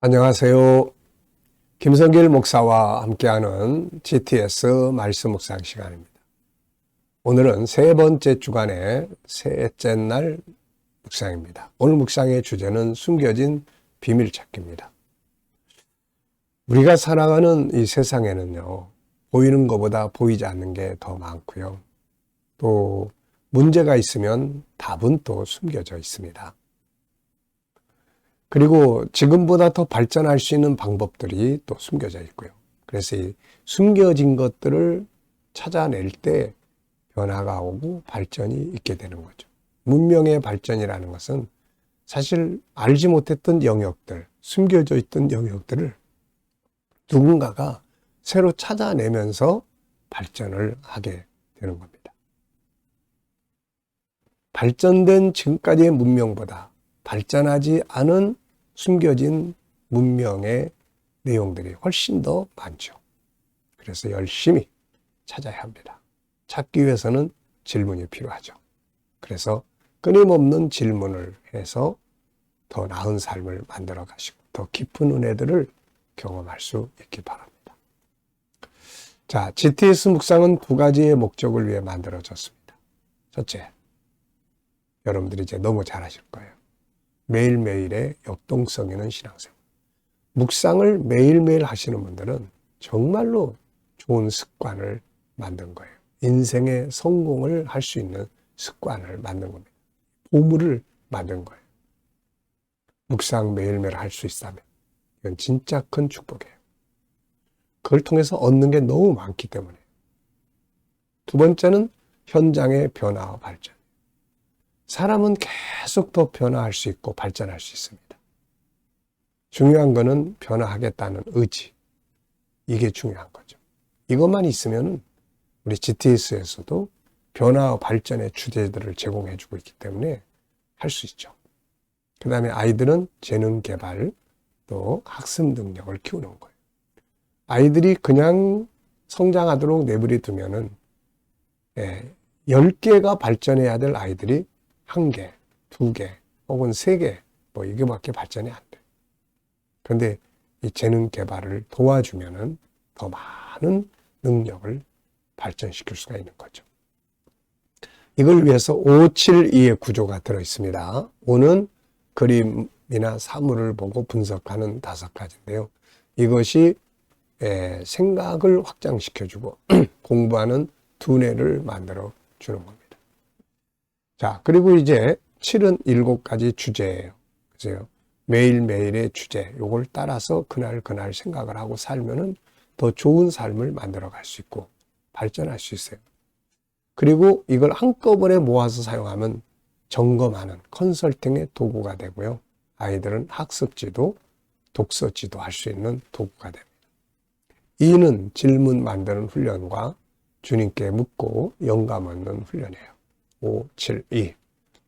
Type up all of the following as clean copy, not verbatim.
안녕하세요. 김성길 목사와 함께하는 GTS 말씀 묵상 시간입니다. 오늘은 세 번째 주간의 셋째 날 묵상입니다. 오늘 묵상의 주제는 숨겨진 비밀 찾기입니다. 우리가 살아가는 이 세상에는요, 보이는 것보다 보이지 않는 게 더 많고요. 또 문제가 있으면 답은 또 숨겨져 있습니다. 그리고 지금보다 더 발전할 수 있는 방법들이 또 숨겨져 있고요. 그래서 이 숨겨진 것들을 찾아낼 때 변화가 오고 발전이 있게 되는 거죠. 문명의 발전이라는 것은 사실 알지 못했던 영역들, 숨겨져 있던 영역들을 누군가가 새로 찾아내면서 발전을 하게 되는 겁니다. 발전된 지금까지의 문명보다 발전하지 않은 숨겨진 문명의 내용들이 훨씬 더 많죠. 그래서 열심히 찾아야 합니다. 찾기 위해서는 질문이 필요하죠. 그래서 끊임없는 질문을 해서 더 나은 삶을 만들어 가시고 더 깊은 은혜들을 경험할 수 있기 바랍니다. 자, GTS 묵상은 두 가지의 목적을 위해 만들어졌습니다. 첫째, 여러분들이 이제 너무 잘 아실 거예요. 매일매일의 역동성 있는 신앙생활. 묵상을 매일매일 하시는 분들은 정말로 좋은 습관을 만든 거예요. 인생의 성공을 할 수 있는 습관을 만든 겁니다. 보물을 만든 거예요. 묵상 매일매일 할 수 있다면 이건 진짜 큰 축복이에요. 그걸 통해서 얻는 게 너무 많기 때문에. 두 번째는 현장의 변화와 발전. 사람은 계속 더 변화할 수 있고 발전할 수 있습니다. 중요한 거는 변화하겠다는 의지. 이게 중요한 거죠. 이것만 있으면 우리 GTS에서도 변화와 발전의 주제들을 제공해 주고 있기 때문에 할 수 있죠. 그 다음에 아이들은 재능 개발, 또 학습 능력을 키우는 거예요. 아이들이 그냥 성장하도록 내버려 두면은 10개가 발전해야 될 아이들이 1개, 2개, 혹은 3개, 뭐 이게밖에 발전이 안 돼. 그런데 이 재능 개발을 도와주면은 더 많은 능력을 발전시킬 수가 있는 거죠. 이걸 위해서 572의 구조가 들어 있습니다. 5는 그림이나 사물을 보고 분석하는 5가지인데요. 이것이 생각을 확장시켜주고 공부하는 두뇌를 만들어 주는 겁니다. 자, 그리고 이제 7은 7가지 주제예요. 그래서 매일매일의 주제, 요걸 따라서 그날 생각을 하고 살면은 더 좋은 삶을 만들어 갈 수 있고 발전할 수 있어요. 그리고 이걸 한꺼번에 모아서 사용하면 점검하는 컨설팅의 도구가 되고요. 아이들은 학습지도, 독서지도 할 수 있는 도구가 됩니다. 2는 질문 만드는 훈련과 주님께 묻고 영감 얻는 훈련이에요. 5, 7, 2.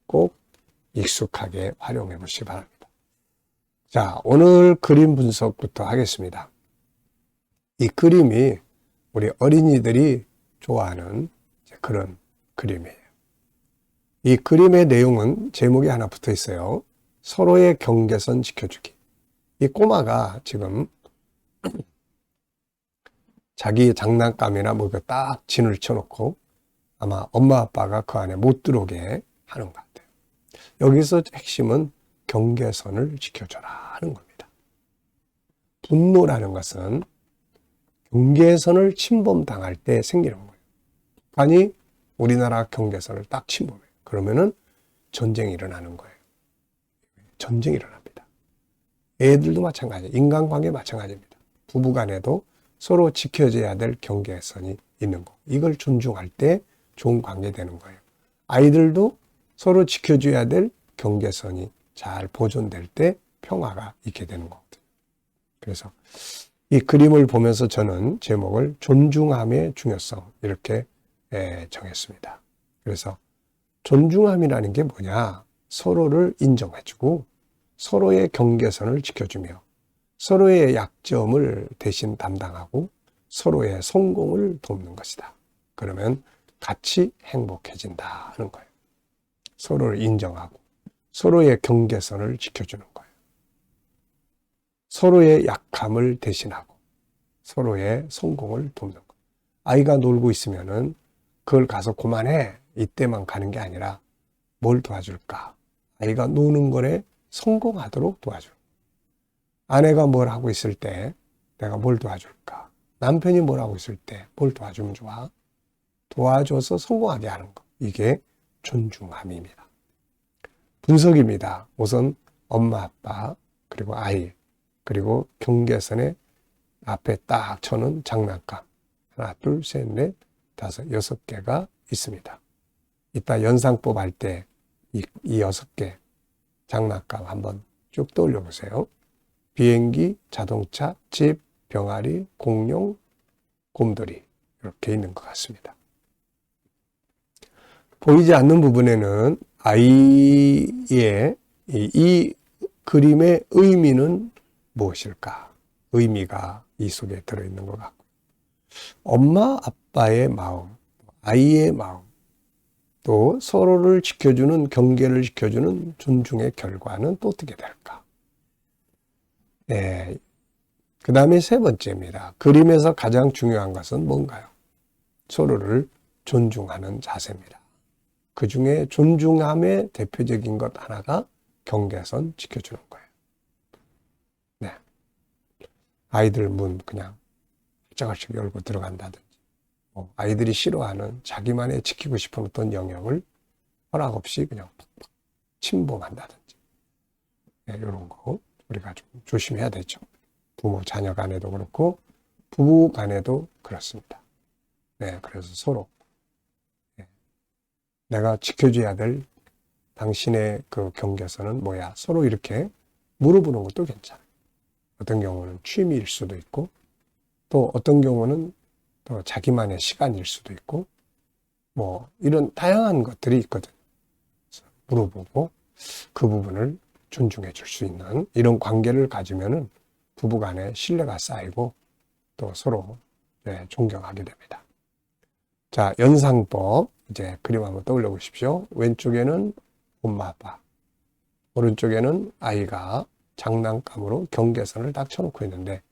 꼭 익숙하게 활용해 보시기 바랍니다. 자, 오늘 그림 분석부터 하겠습니다. 이 그림이 우리 어린이들이 좋아하는 그런 그림이에요. 이 그림의 내용은 제목이 하나 붙어 있어요. 서로의 경계선 지켜주기. 이 꼬마가 지금 자기 장난감이나 뭐 딱 진을 쳐놓고 아마 엄마 아빠가 그 안에 못 들어오게 하는 것 같아요. 여기서 핵심은 경계선을 지켜줘라 하는 겁니다. 분노라는 것은 경계선을 침범당할 때 생기는 거예요. 북한이 우리나라 경계선을 딱 침범해요. 그러면은 전쟁이 일어나는 거예요. 전쟁이 일어납니다. 애들도 마찬가지예요. 인간관계 마찬가지입니다. 부부간에도 서로 지켜져야 될 경계선이 있는 거. 이걸 존중할 때 좋은 관계 되는 거예요. 아이들도 서로 지켜줘야 될 경계선이 잘 보존될 때 평화가 있게 되는 거거든요. 그래서 이 그림을 보면서 저는 제목을 존중함의 중요성 이렇게 정했습니다. 그래서 존중함이라는 게 뭐냐? 서로를 인정해주고 서로의 경계선을 지켜주며 서로의 약점을 대신 담당하고 서로의 성공을 돕는 것이다. 그러면 같이 행복해진다 하는 거예요. 서로를 인정하고 서로의 경계선을 지켜주는 거예요. 서로의 약함을 대신하고 서로의 성공을 돕는 것. 아이가 놀고 있으면은 그걸 가서 그만해 이때만 가는 게 아니라 뭘 도와줄까? 아이가 노는 거에 성공하도록 도와주는 것. 아내가 뭘 하고 있을 때 내가 뭘 도와줄까? 남편이 뭘 하고 있을 때 뭘 도와주면 좋아? 도와줘서 성공하게 하는 것. 이게 존중함입니다. 분석입니다. 우선 엄마, 아빠, 그리고 아이, 그리고 경계선에 앞에 딱 쳐놓은 장난감. 하나, 둘, 셋, 넷, 다섯, 6개가 있습니다. 이따 연상법 할 때 이 6개 장난감 한번 쭉 떠올려 보세요. 비행기, 자동차, 집, 병아리, 공룡, 곰돌이 이렇게 있는 것 같습니다. 보이지 않는 부분에는 아이의 이 그림의 의미는 무엇일까? 의미가 이 속에 들어있는 것 같고, 엄마, 아빠의 마음, 아이의 마음, 또 서로를 지켜주는, 경계를 지켜주는 존중의 결과는 또 어떻게 될까? 네. 그 다음에 세 번째입니다. 그림에서 가장 중요한 것은 뭔가요? 서로를 존중하는 자세입니다. 그 중에 존중함의 대표적인 것 하나가 경계선 지켜주는 거예요. 네. 아이들 문 그냥 활짝활짝 열고 들어간다든지, 아이들이 싫어하는 자기만의 지키고 싶은 어떤 영역을 허락 없이 그냥 팍팍 침범한다든지, 네, 이런 거 우리가 좀 조심해야 되죠. 부모 자녀 간에도 그렇고 부부 간에도 그렇습니다. 네, 그래서 서로 내가 지켜줘야 될 당신의 그 경계선은 뭐야? 서로 이렇게 물어보는 것도 괜찮아요. 어떤 경우는 취미일 수도 있고, 또 어떤 경우는 또 자기만의 시간일 수도 있고, 뭐 이런 다양한 것들이 있거든요. 그래서 물어보고 그 부분을 존중해 줄 수 있는 이런 관계를 가지면은 부부간에 신뢰가 쌓이고 또 서로 존경하게 됩니다. 자, 연상법 이제 그림 한번 떠올려 보십시오. 왼쪽에는 엄마 아빠, 오른쪽에는 아이가 장난감으로 경계선을 딱 쳐놓고 있는데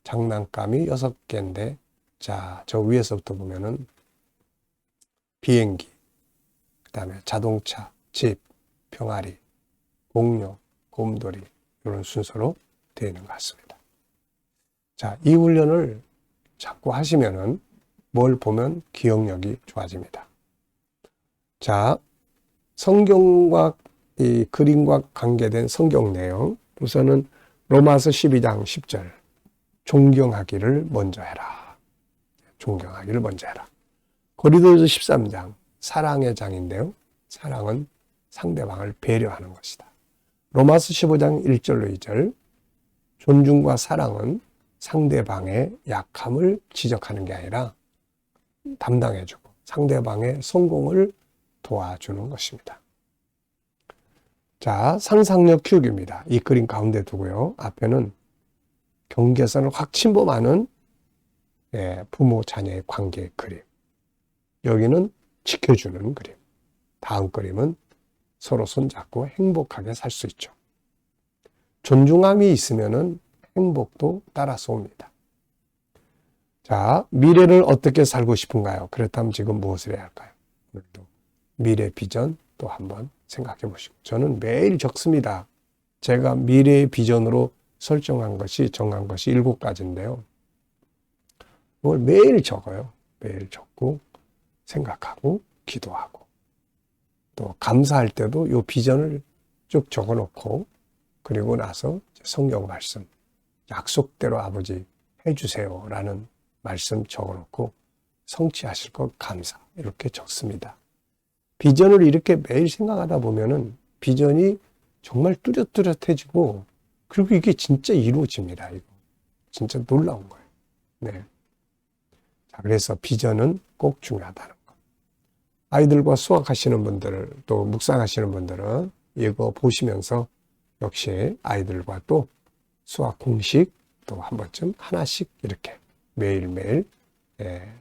장난감이 6개인데, 자, 저 위에서부터 보면은 비행기, 그 다음에 자동차, 집, 병아리, 공룡, 곰돌이 이런 순서로 되어 있는 것 같습니다. 자, 이 훈련을 자꾸 하시면은 뭘 보면 기억력이 좋아집니다. 자, 성경과 이 그림과 관계된 성경 내용, 우선은 로마서 12장 10절, 존경하기를 먼저 해라. 존경하기를 먼저 해라. 고린도서 13장, 사랑의 장인데요. 사랑은 상대방을 배려하는 것이다. 로마서 15장 1절로 2절, 존중과 사랑은 상대방의 약함을 지적하는 게 아니라 담당해주고 상대방의 성공을 도와주는 것입니다. 자, 상상력 키우기입니다. 이 그림 가운데 두고요. 앞에는 경계선을 확 침범하는 부모 자녀의 관계의 그림. 여기는 지켜주는 그림. 다음 그림은 서로 손잡고 행복하게 살 수 있죠. 존중함이 있으면은 행복도 따라서 옵니다. 자, 미래를 어떻게 살고 싶은가요? 그렇다면 지금 무엇을 해야 할까요? 오늘도 미래 비전 또 한번 생각해 보시고. 저는 매일 적습니다. 제가 미래의 비전으로 정한 것이 7가지인데요. 이걸 매일 적어요. 매일 적고 생각하고 기도하고 또 감사할 때도 이 비전을 쭉 적어놓고, 그리고 나서 성경 말씀, 약속대로 아버지 해주세요 라는 말씀 적어놓고 성취하실 것 감사, 이렇게 적습니다. 비전을 이렇게 매일 생각하다 보면은 비전이 정말 뚜렷뚜렷해지고, 그리고 이게 진짜 이루어집니다. 이거 진짜 놀라운 거예요. 네. 자, 그래서 비전은 꼭 중요하다는 거. 아이들과 수학하시는 분들, 또 묵상하시는 분들은 이거 보시면서 역시 아이들과 또 수학 공식 또 한 번쯤 하나씩 이렇게 매일매일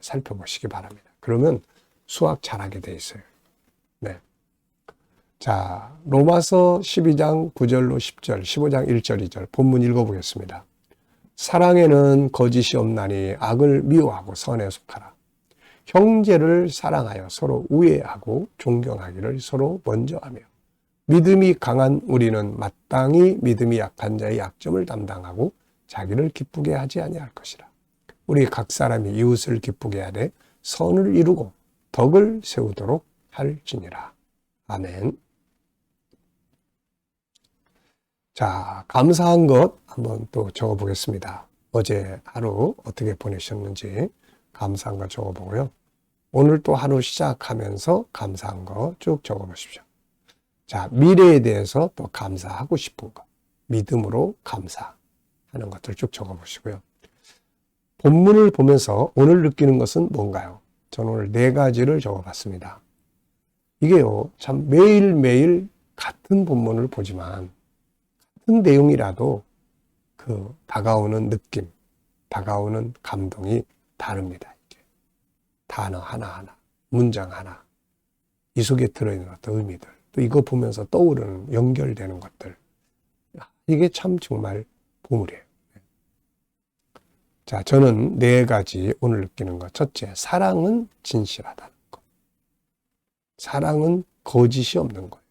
살펴보시기 바랍니다. 그러면 수학 잘하게 돼 있어요. 네. 자, 로마서 12장 9절로 10절, 15장 1절, 2절 본문 읽어보겠습니다. 사랑에는 거짓이 없나니 악을 미워하고 선에 속하라. 형제를 사랑하여 서로 우애하고 존경하기를 서로 먼저 하며 믿음이 강한 우리는 마땅히 믿음이 약한 자의 약점을 담당하고 자기를 기쁘게 하지 아니할 것이라. 우리 각 사람이 이웃을 기쁘게 하되 선을 이루고 덕을 세우도록 할지니라. 아멘. 자, 감사한 것 한번 또 적어보겠습니다. 어제 하루 어떻게 보내셨는지 감사한 거 적어보고요. 오늘 또 하루 시작하면서 감사한 거 쭉 적어보십시오. 자, 미래에 대해서 또 감사하고 싶은 것, 믿음으로 감사하는 것들 쭉 적어보시고요. 본문을 보면서 오늘 느끼는 것은 뭔가요? 저는 오늘 4가지를 적어봤습니다. 이게요, 참 매일매일 같은 본문을 보지만 같은 내용이라도 그 다가오는 느낌, 다가오는 감동이 다릅니다. 이게 단어 하나하나, 문장 하나, 이 속에 들어있는 어떤 의미들, 또 이거 보면서 떠오르는 연결되는 것들, 이게 참 정말 보물이에요. 자, 저는 4가지 오늘 느끼는 것. 첫째, 사랑은 진실하다는 것. 사랑은 거짓이 없는 거예요.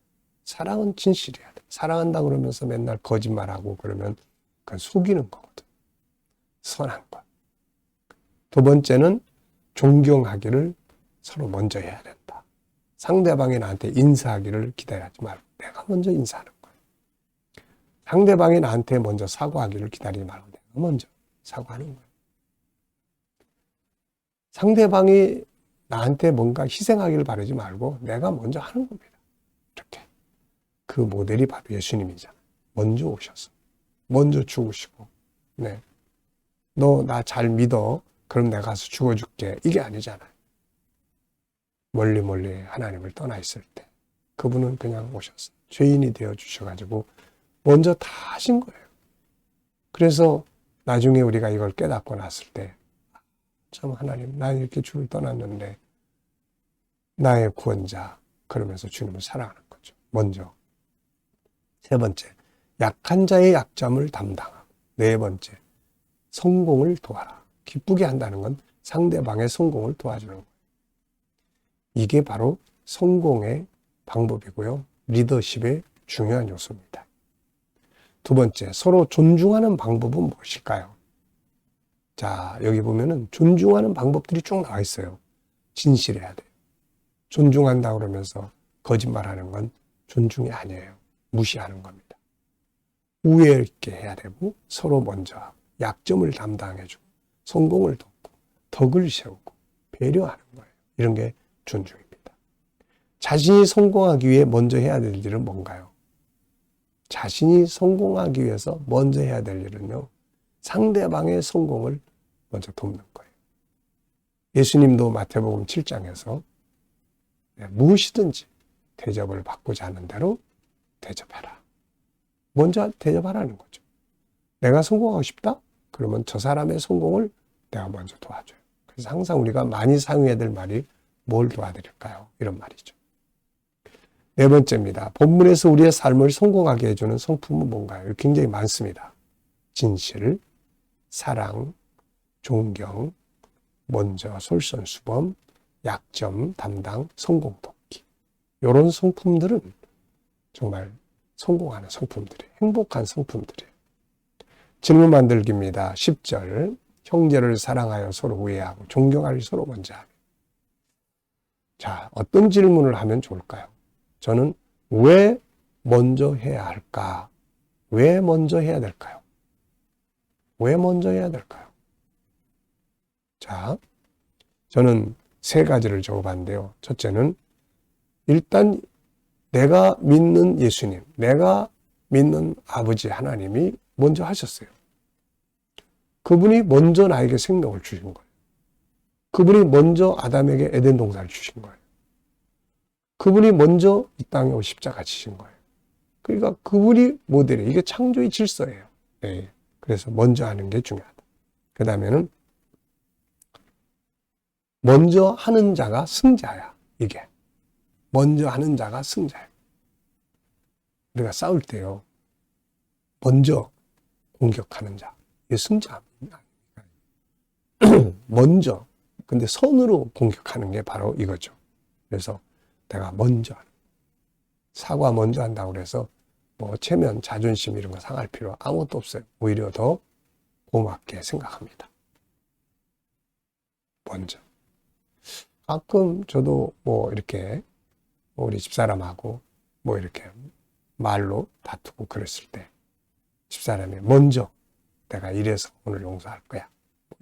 사랑은 진실해야 돼. 사랑한다 그러면서 맨날 거짓말하고 그러면 그건 속이는 거거든. 선한 것. 두 번째는 존경하기를 서로 먼저 해야 된다. 상대방이 나한테 인사하기를 기다리지 말고 내가 먼저 인사하는 거예요. 상대방이 나한테 먼저 사과하기를 기다리지 말고 내가 먼저 사과하는 거예요. 상대방이 나한테 뭔가 희생하기를 바라지 말고 내가 먼저 하는 겁니다. 이렇게. 그 모델이 바로 예수님이잖아요. 먼저 오셔서. 먼저 죽으시고. 네. 너 나 잘 믿어. 그럼 내가 가서 죽어줄게. 이게 아니잖아요. 멀리 하나님을 떠나 있을 때. 그분은 그냥 오셔서 죄인이 되어 주셔가지고 먼저 다 하신 거예요. 그래서 나중에 우리가 이걸 깨닫고 났을 때 참 하나님, 난 이렇게 주를 떠났는데 나의 구원자, 그러면서 주님을 사랑하는 거죠. 먼저. 세 번째, 약한 자의 약점을 담당하고. 네 번째, 성공을 도와라. 기쁘게 한다는 건 상대방의 성공을 도와주는 거예요. 이게 바로 성공의 방법이고요. 리더십의 중요한 요소입니다. 두 번째, 서로 존중하는 방법은 무엇일까요? 자, 여기 보면은 존중하는 방법들이 쭉 나와 있어요. 진실해야 돼요. 존중한다 그러면서 거짓말하는 건 존중이 아니에요. 무시하는 겁니다. 우애 있게 해야 되고 서로 먼저 하고 약점을 담당해주고 성공을 돕고 덕을 세우고 배려하는 거예요. 이런 게 존중입니다. 자신이 성공하기 위해 먼저 해야 될 일은 뭔가요? 자신이 성공하기 위해서 먼저 해야 될 일은요. 상대방의 성공을 먼저 돕는 거예요. 예수님도 마태복음 7장에서 무엇이든지 대접을 받고자 하는 대로 대접해라. 먼저 대접하라는 거죠. 내가 성공하고 싶다? 그러면 저 사람의 성공을 내가 먼저 도와줘요. 그래서 항상 우리가 많이 사용해야 될 말이 뭘 도와드릴까요? 이런 말이죠. 네 번째입니다. 본문에서 우리의 삶을 성공하게 해주는 성품은 뭔가요? 굉장히 많습니다. 진실, 사랑, 존경, 먼저 솔선수범, 약점 담당, 성공 돕기. 이런 성품들은 정말 성공하는 성품들이에요. 행복한 성품들이에요. 질문 만들기입니다. 10절. 형제를 사랑하여 서로 우애하고 존경하기 서로 먼저 하며. 자, 어떤 질문을 하면 좋을까요? 저는 왜 먼저 해야 할까? 왜 먼저 해야 될까요? 왜 먼저 해야 될까요? 자, 저는 3가지를 적어봤는데요. 첫째는 일단 내가 믿는 예수님, 내가 믿는 아버지 하나님이 먼저 하셨어요. 그분이 먼저 나에게 생명을 주신 거예요. 그분이 먼저 아담에게 에덴 동산을 주신 거예요. 그분이 먼저 이 땅에 오셔 십자가 지신 거예요. 그러니까 그분이 모델이에요. 이게 창조의 질서예요. 네. 그래서 먼저 하는 게 중요하다. 그 다음에는 먼저 하는 자가 승자야. 이게. 먼저 하는 자가 승자야. 우리가 싸울 때요. 먼저 공격하는 자. 이게 승자. 먼저. 근데 선으로 공격하는 게 바로 이거죠. 그래서 내가 먼저 하는. 사과 먼저 한다고 그래서 뭐 체면, 자존심 이런 거 상할 필요 아무것도 없어요. 오히려 더 고맙게 생각합니다. 먼저. 가끔 저도 뭐 이렇게 우리 집사람하고 뭐 이렇게 말로 다투고 그랬을 때 집사람이 먼저 내가 이래서 오늘 용서할 거야.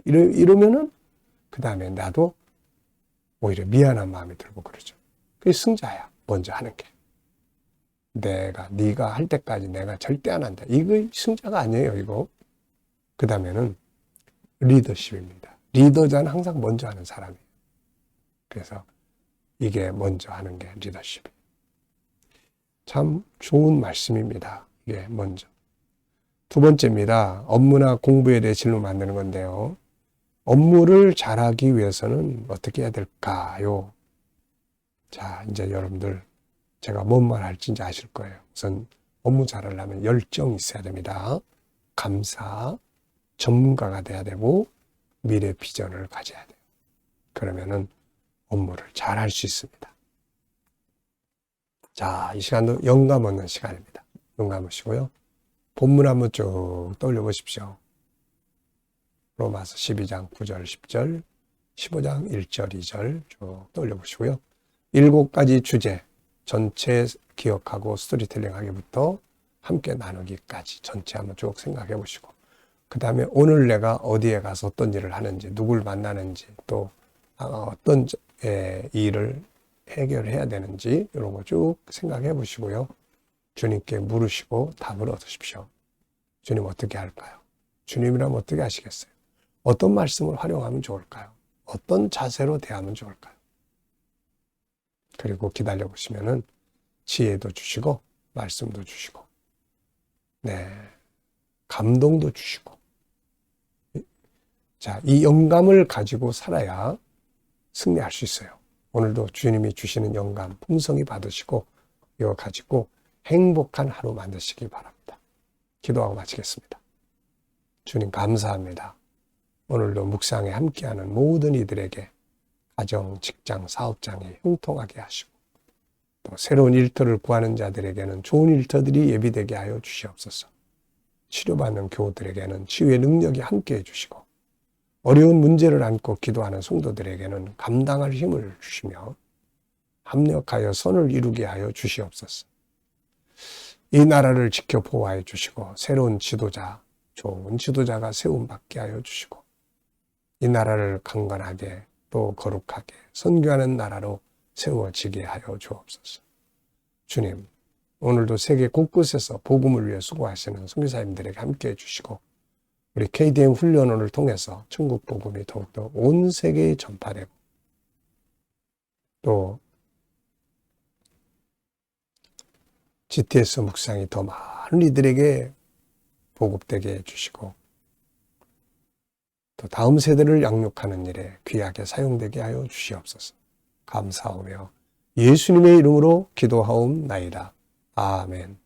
이러면은 그 다음에 나도 오히려 미안한 마음이 들고 그러죠. 그게 승자야. 먼저 하는 게. 네가 할 때까지 내가 절대 안 한다. 이거 승자가 아니에요, 이거. 그 다음에는 리더십입니다. 리더자는 항상 먼저 하는 사람이에요. 그래서 이게 먼저 하는 게 리더십이에요. 참 좋은 말씀입니다. 이게 먼저. 두 번째입니다. 업무나 공부에 대해 질문 만드는 건데요. 업무를 잘하기 위해서는 어떻게 해야 될까요? 자, 이제 여러분들 제가 뭔 말 할지 이제 아실 거예요. 우선 업무 잘하려면 열정이 있어야 됩니다. 감사, 전문가가 돼야 되고 미래 비전을 가져야 돼요. 그러면은 업무를 잘 할 수 있습니다. 자, 이 시간도 영감 얻는 시간입니다. 눈 감으시고요. 본문 한번 쭉 떠올려 보십시오. 로마서 12장 9절, 10절, 15장 1절, 2절 쭉 떠올려 보시고요. 7가지 주제, 전체 기억하고 스토리텔링 하기부터 함께 나누기까지 전체 한번 쭉 생각해 보시고 그 다음에 오늘 내가 어디에 가서 어떤 일을 하는지, 누굴 만나는지, 또 어떤 일을 해결해야 되는지 이런 거 쭉 생각해 보시고요. 주님께 물으시고 답을 얻으십시오. 주님 어떻게 할까요? 주님이라면 어떻게 하시겠어요? 어떤 말씀을 활용하면 좋을까요? 어떤 자세로 대하면 좋을까요? 그리고 기다려 보시면은 지혜도 주시고 말씀도 주시고 감동도 주시고 자, 이 영감을 가지고 살아야 승리할 수 있어요. 오늘도 주님이 주시는 영감 풍성히 받으시고 이거 가지고 행복한 하루 만드시기 바랍니다. 기도하고 마치겠습니다. 주님 감사합니다. 오늘도 묵상에 함께하는 모든 이들에게 가정, 직장, 사업장이 형통하게 하시고 또 새로운 일터를 구하는 자들에게는 좋은 일터들이 예비되게 하여 주시옵소서. 치료받는 교우들에게는 치유의 능력이 함께해 주시고 어려운 문제를 안고 기도하는 성도들에게는 감당할 힘을 주시며 합력하여 선을 이루게 하여 주시옵소서. 이 나라를 지켜 보호하여 주시고 새로운 지도자, 좋은 지도자가 세움받게 하여 주시고 이 나라를 강건하게 또 거룩하게 선교하는 나라로 세워지게 하여 주옵소서. 주님, 오늘도 세계 곳곳에서 복음을 위해 수고하시는 선교사님들에게 함께해 주시고 우리 KDM 훈련원을 통해서 천국 복음이 더욱더 온 세계에 전파되고 또 GTS 묵상이 더 많은 이들에게 보급되게 해주시고 또 다음 세대를 양육하는 일에 귀하게 사용되게 하여 주시옵소서. 감사하며 예수님의 이름으로 기도하옵나이다. 아멘.